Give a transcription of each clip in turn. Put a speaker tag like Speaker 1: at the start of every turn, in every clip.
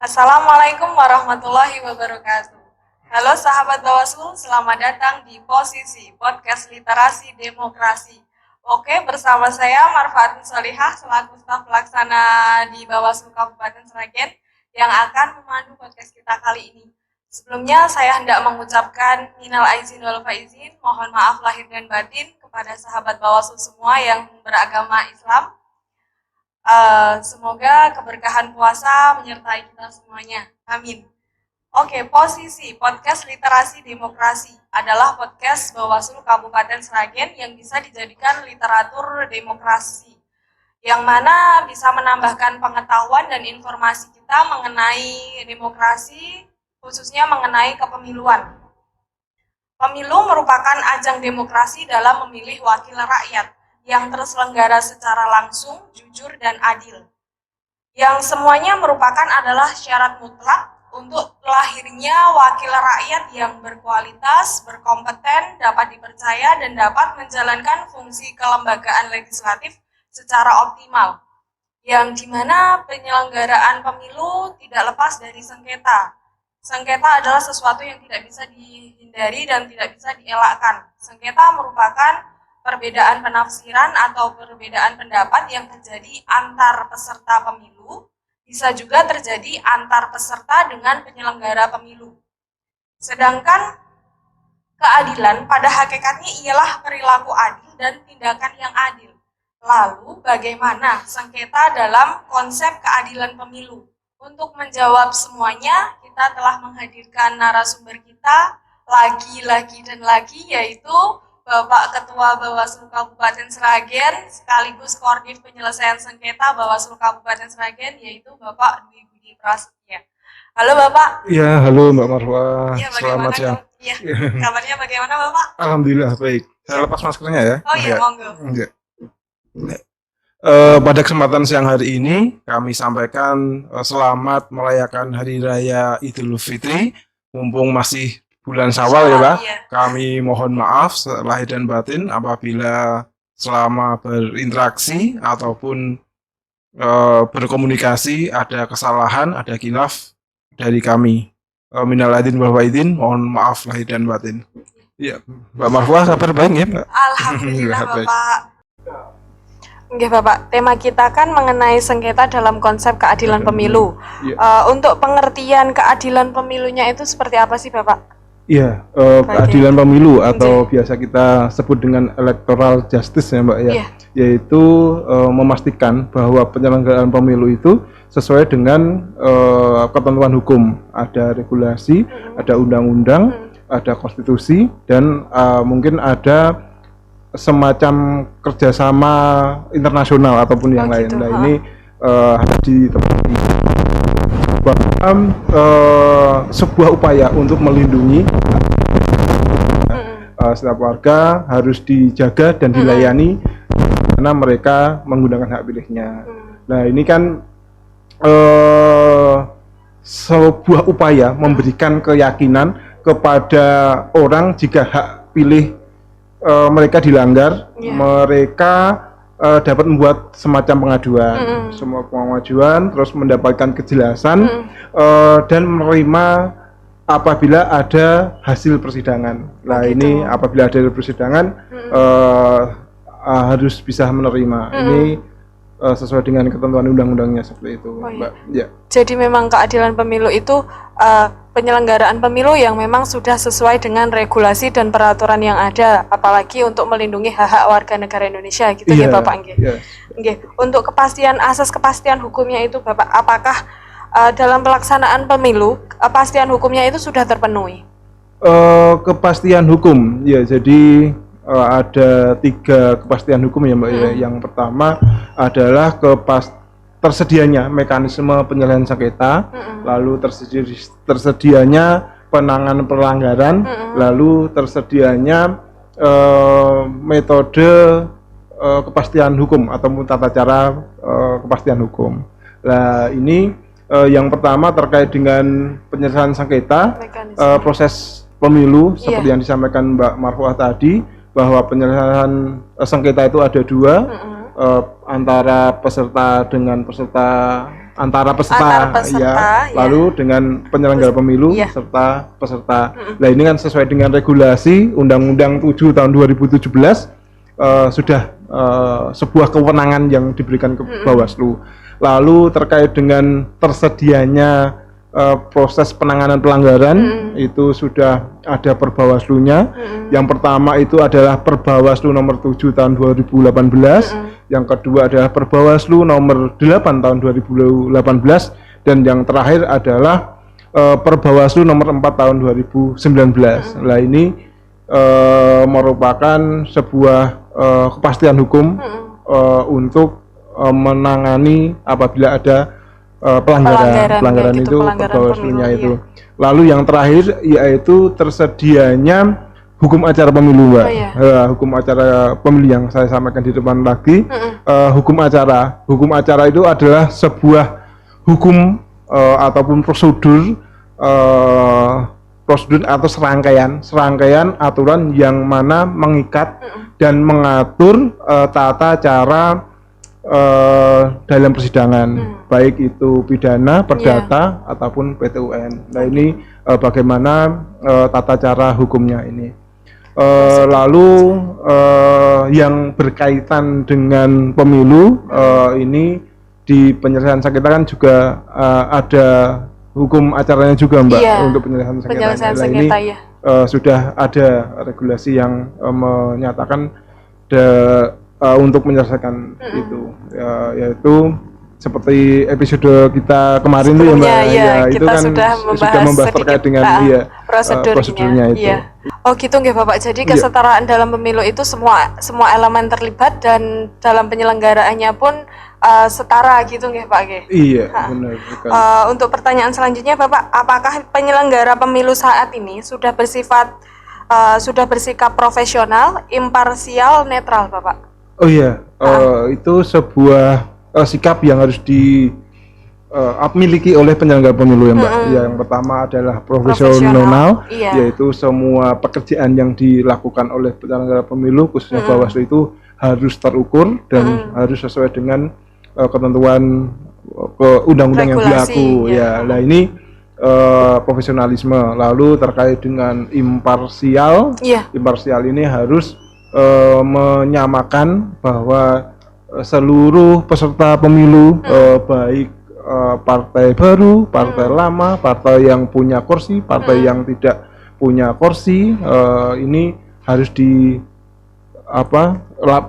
Speaker 1: Assalamualaikum warahmatullahi wabarakatuh. Halo sahabat Bawaslu, selamat datang di Posisi Podcast Literasi Demokrasi. Oke, bersama saya Marfatin Solihah selaku staf pelaksana di Bawaslu Kabupaten Sragen yang akan memandu podcast kita kali ini. Sebelumnya saya hendak mengucapkan minal aizin wal faizin, mohon maaf lahir dan batin kepada sahabat Bawaslu semua yang beragama Islam. Semoga keberkahan puasa menyertai kita semuanya. Amin. Oke, Posisi Podcast Literasi Demokrasi adalah podcast Bawaslu Kabupaten Sragen yang bisa dijadikan literatur demokrasi, yang mana bisa menambahkan pengetahuan dan informasi kita mengenai demokrasi, khususnya mengenai kepemiluan. Pemilu merupakan ajang demokrasi dalam memilih wakil rakyat yang terselenggara secara langsung, jujur, dan adil. Yang semuanya merupakan adalah syarat mutlak untuk lahirnya wakil rakyat yang berkualitas, berkompeten, dapat dipercaya, dan dapat menjalankan fungsi kelembagaan legislatif secara optimal. Yang dimana penyelenggaraan pemilu tidak lepas dari sengketa. Sengketa adalah sesuatu yang tidak bisa dihindari dan tidak bisa dielakkan. Sengketa merupakan perbedaan penafsiran atau perbedaan pendapat yang terjadi antar peserta pemilu, bisa juga terjadi antar peserta dengan penyelenggara pemilu. Sedangkan keadilan pada hakikatnya ialah perilaku adil dan tindakan yang adil. Lalu bagaimana sengketa dalam konsep keadilan pemilu? Untuk menjawab semuanya, kita telah menghadirkan narasumber kita lagi dan lagi, yaitu Bapak Ketua Bawaslu Kabupaten Sragen sekaligus Koordinat Penyelesaian Sengketa Bawaslu Kabupaten Sragen, yaitu Bapak Dwi Budi Prasetya. Halo Bapak.
Speaker 2: Ya, halo Mbak Marwa.
Speaker 1: Ya,
Speaker 2: Selamat siang.
Speaker 1: Ya, kabarnya bagaimana Bapak?
Speaker 2: Alhamdulillah baik. Saya lepas maskernya ya.
Speaker 1: Oh iya, monggo.
Speaker 2: Ya. Pada kesempatan siang hari ini kami sampaikan selamat merayakan Hari Raya Idul Fitri. Mumpung masih bulan Syawal ya Pak,
Speaker 1: iya.
Speaker 2: Kami mohon maaf lahir dan batin apabila selama berinteraksi ataupun berkomunikasi ada kesalahan, ada khilaf dari kami. Minal aidin wal faizin, mohon maaf lahir dan batin. Iya, Mbak Marwah kabar baik ya Mbak?
Speaker 1: Alhamdulillah Bapak. Oke Bapak, tema kita kan mengenai sengketa dalam konsep keadilan pemilu.
Speaker 2: Ya.
Speaker 1: Untuk pengertian keadilan pemilunya itu seperti apa sih Bapak?
Speaker 2: Iya, keadilan pemilu atau biasa kita sebut dengan electoral justice ya Mbak ya, yaitu memastikan bahwa penyelenggaraan pemilu itu sesuai dengan ketentuan hukum, ada regulasi, ada undang-undang, ada konstitusi, dan mungkin ada semacam kerjasama internasional ataupun yang lain. Nah ini harus ditepati bahwa sebuah upaya untuk melindungi setiap warga harus dijaga dan dilayani karena mereka menggunakan hak pilihnya. Nah ini kan sebuah upaya memberikan keyakinan kepada orang jika hak pilih mereka dilanggar, mereka dapat membuat semacam pengaduan, semua pengaduan, terus mendapatkan kejelasan dan menerima apabila ada hasil persidangan. Nah ini apabila ada hasil persidangan harus bisa menerima. Ini sesuai dengan ketentuan undang-undangnya seperti itu, Mbak. Ya.
Speaker 1: Jadi memang keadilan pemilu itu penyelenggaraan pemilu yang memang sudah sesuai dengan regulasi dan peraturan yang ada, apalagi untuk melindungi hak-hak warga negara Indonesia, gitu ya Bapak. Untuk asas kepastian hukumnya itu Bapak, apakah dalam pelaksanaan pemilu kepastian hukumnya itu sudah terpenuhi?
Speaker 2: Kepastian hukum, ya jadi ada 3 kepastian hukum ya Mbak ya. Yang pertama adalah tersedianya mekanisme penyelesaian sengketa, lalu tersedianya penanganan pelanggaran, lalu tersedianya metode kepastian hukum atau tata cara kepastian hukum. Nah ini yang pertama terkait dengan penyelesaian sengketa, proses pemilu seperti yang disampaikan Mbak Marwah tadi, bahwa penyelesaian sengketa itu ada 2, antara peserta dengan peserta antara
Speaker 1: Antara
Speaker 2: peserta, ya,
Speaker 1: ya.
Speaker 2: lalu dengan penyelenggara pemilu
Speaker 1: Iya.
Speaker 2: serta peserta. Nah, ini kan sesuai dengan regulasi Undang-Undang 7 tahun 2017 sudah sebuah kewenangan yang diberikan ke Bawaslu. Lalu terkait dengan tersedianya proses penanganan pelanggaran itu sudah ada Perbawaslunya. Yang pertama itu adalah Perbawaslu nomor 7 tahun 2018, yang kedua adalah Perbawaslu nomor 8 tahun 2018, dan yang terakhir adalah Perbawaslu nomor 4 tahun 2019. Nah, ini merupakan sebuah kepastian hukum untuk menangani apabila ada pelanggaran
Speaker 1: gitu,
Speaker 2: itu
Speaker 1: pelanggaran
Speaker 2: Perbawaslunya
Speaker 1: pemilu,
Speaker 2: itu. Lalu yang terakhir yaitu tersedianya hukum acara pemilu, Mbak. Hukum acara pemilu yang saya sampaikan di depan lagi. Hukum acara itu adalah sebuah hukum ataupun prosedur atau serangkaian aturan yang mana mengikat dan mengatur tata cara dalam persidangan, baik itu pidana, perdata ataupun PT-UN. Nah, ini bagaimana tata cara hukumnya ini. Lalu yang berkaitan dengan pemilu ini di penyelesaian sengketa kan juga ada hukum acaranya juga, Mbak, untuk penyelesaian sengketa. Ini sudah ada regulasi yang menyatakan untuk menyelesaikan itu, yaitu seperti episode kita kemarin itu ya, Mbak, itu kan sudah membahas terkait dengan prosedurnya itu.
Speaker 1: Oh gitu nggih Bapak. Jadi kesetaraan dalam pemilu itu semua elemen terlibat dan dalam penyelenggaraannya pun setara gitu nggih Pak nggih.
Speaker 2: Iya, benar sekali.
Speaker 1: Untuk pertanyaan selanjutnya Bapak, apakah penyelenggara pemilu saat ini sudah bersikap profesional, imparsial, netral, Bapak?
Speaker 2: Oh iya, itu sebuah sikap yang harus dimiliki oleh penyelenggara pemilu ya, Mbak. Yang pertama adalah profesional, yaitu semua pekerjaan yang dilakukan oleh penyelenggara pemilu khususnya Bawaslu itu harus terukur dan harus sesuai dengan ketentuan undang-undang yang berlaku. Nah ini profesionalisme. Lalu terkait dengan imparsial, imparsial ini harus menyamakan bahwa seluruh peserta pemilu, baik partai baru, partai lama, partai yang punya kursi, partai yang tidak punya kursi, ini harus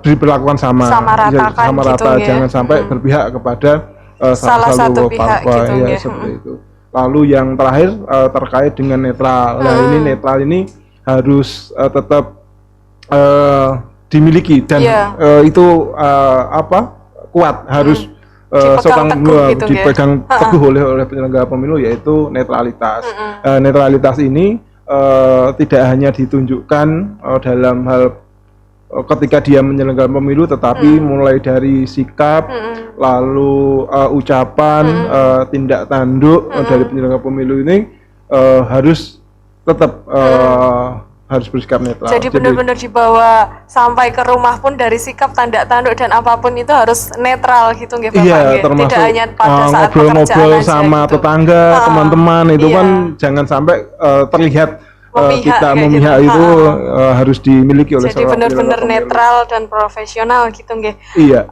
Speaker 2: diperlakukan sama rata, jangan sampai berpihak kepada salah satu partai, seperti itu. Lalu yang terakhir terkait dengan netral. Nah, ini netral ini harus tetap dimiliki dan itu kuat, harus dipegang teguh oleh penyelenggara pemilu, yaitu netralitas. Netralitas ini tidak hanya ditunjukkan dalam hal ketika dia menyelenggarakan pemilu, tetapi mulai dari sikap, lalu ucapan, tindak tanduk dari penyelenggara pemilu ini harus tetap harus bersikap netral.
Speaker 1: Jadi benar-benar dibawa sampai ke rumah pun dari sikap, tanda tanduk dan apapun itu harus netral gitu nggih Bapak.
Speaker 2: Iya, termasuk
Speaker 1: tidak hanya pada saat
Speaker 2: ngobrol-ngobrol sama gitu, tetangga, teman-teman itu kan jangan sampai terlihat kita memihak gitu, itu harus dimiliki oleh
Speaker 1: jadi benar-benar netral dan profesional gitu nggih.
Speaker 2: Iya.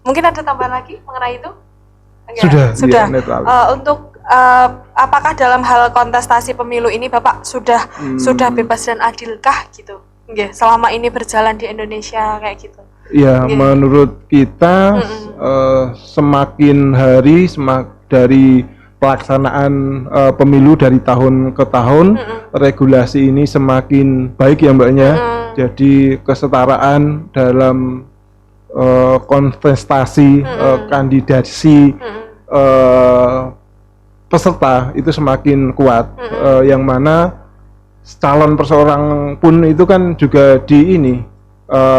Speaker 1: Mungkin ada tambahan lagi mengenai itu?
Speaker 2: Sudah.
Speaker 1: Iya,
Speaker 2: netral.
Speaker 1: Untuk apakah dalam hal kontestasi pemilu ini Bapak sudah bebas dan adilkah gitu? Nggih, selama ini berjalan di Indonesia kayak gitu.
Speaker 2: Ya, menurut kita semakin hari dari pelaksanaan pemilu dari tahun ke tahun, regulasi ini semakin baik ya Mbaknya. Jadi kesetaraan dalam kontestasi, kandidasi peserta itu semakin kuat, yang mana calon perseorang pun itu kan juga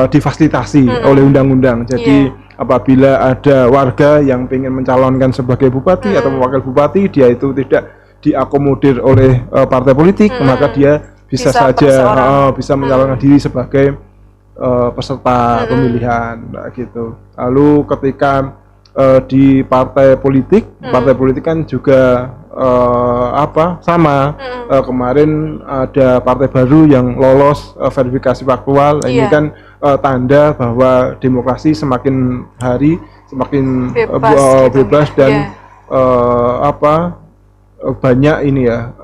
Speaker 2: difasilitasi oleh undang-undang. Jadi apabila ada warga yang ingin mencalonkan sebagai bupati atau wakil bupati, dia itu tidak diakomodir oleh partai politik, maka dia bisa saja bisa mencalonkan diri sebagai peserta pemilihan gitu. Lalu ketika di partai politik. Partai politik kan juga sama. Kemarin ada partai baru yang lolos verifikasi faktual. Ini kan tanda bahwa demokrasi semakin hari semakin bebas dan banyak ini ya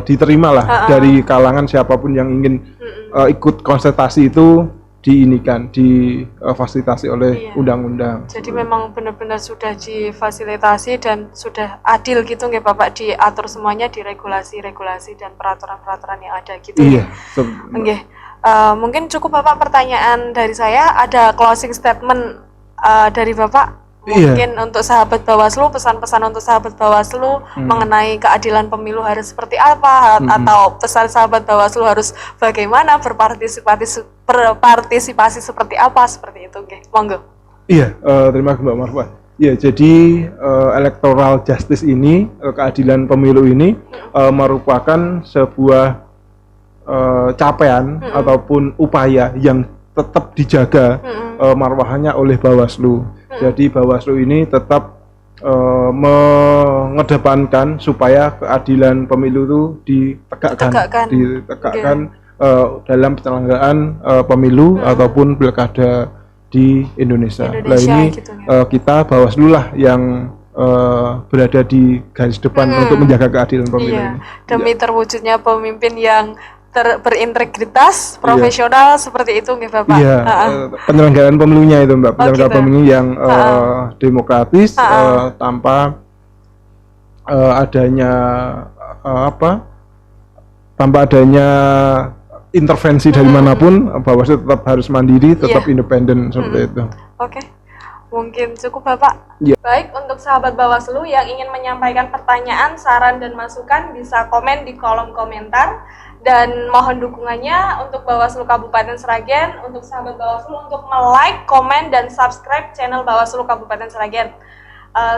Speaker 2: diterimalah dari kalangan siapapun yang ingin ikut konsultasi itu difasilitasi oleh undang-undang.
Speaker 1: Jadi memang benar-benar sudah difasilitasi dan sudah adil gitu nggih Bapak, diatur semuanya di regulasi dan peraturan-peraturan yang ada gitu.
Speaker 2: Iya.
Speaker 1: Nggih. Mungkin cukup Bapak pertanyaan dari saya, ada closing statement dari Bapak mungkin untuk sahabat Bawaslu, pesan-pesan untuk sahabat Bawaslu mengenai keadilan pemilu harus seperti apa, atau pesan sahabat Bawaslu harus bagaimana berpartisipasi seperti apa, seperti itu, oke, monggo.
Speaker 2: Iya, terima kasih Mbak Marfa. Ya, jadi electoral justice ini, keadilan pemilu ini merupakan sebuah capaian ataupun upaya yang tetap dijaga marwahnya oleh Bawaslu. Jadi Bawaslu ini tetap mengedepankan supaya keadilan pemilu itu ditegakkan dalam penyelenggaraan pemilu ataupun pilkada di Indonesia. Nah ini gitu, kita Bawaslu lah yang berada di garis depan untuk menjaga keadilan pemilu ini.
Speaker 1: Demi terwujudnya pemimpin yang berintegritas, profesional seperti itu nggih Bapak.
Speaker 2: Iya, penyelenggaraan pemilunya itu Mbak, penyelenggaraan pemilu yang demokratis, tanpa adanya tanpa adanya intervensi dari manapun. Bawaslu tetap harus mandiri, tetap independen seperti itu.
Speaker 1: Oke. Mungkin cukup Bapak. Baik, untuk sahabat Bawaslu yang ingin menyampaikan pertanyaan, saran, dan masukan bisa komen di kolom komentar. Dan mohon dukungannya untuk Bawaslu Kabupaten Sragen, untuk sahabat Bawaslu untuk like, komen, dan subscribe channel Bawaslu Kabupaten Sragen.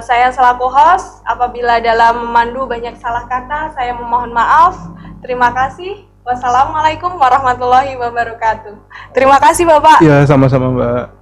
Speaker 1: Saya selaku host, apabila dalam memandu banyak salah kata, saya memohon maaf. Terima kasih. Wassalamualaikum warahmatullahi wabarakatuh. Terima kasih Bapak.
Speaker 2: Ya, sama-sama Mbak.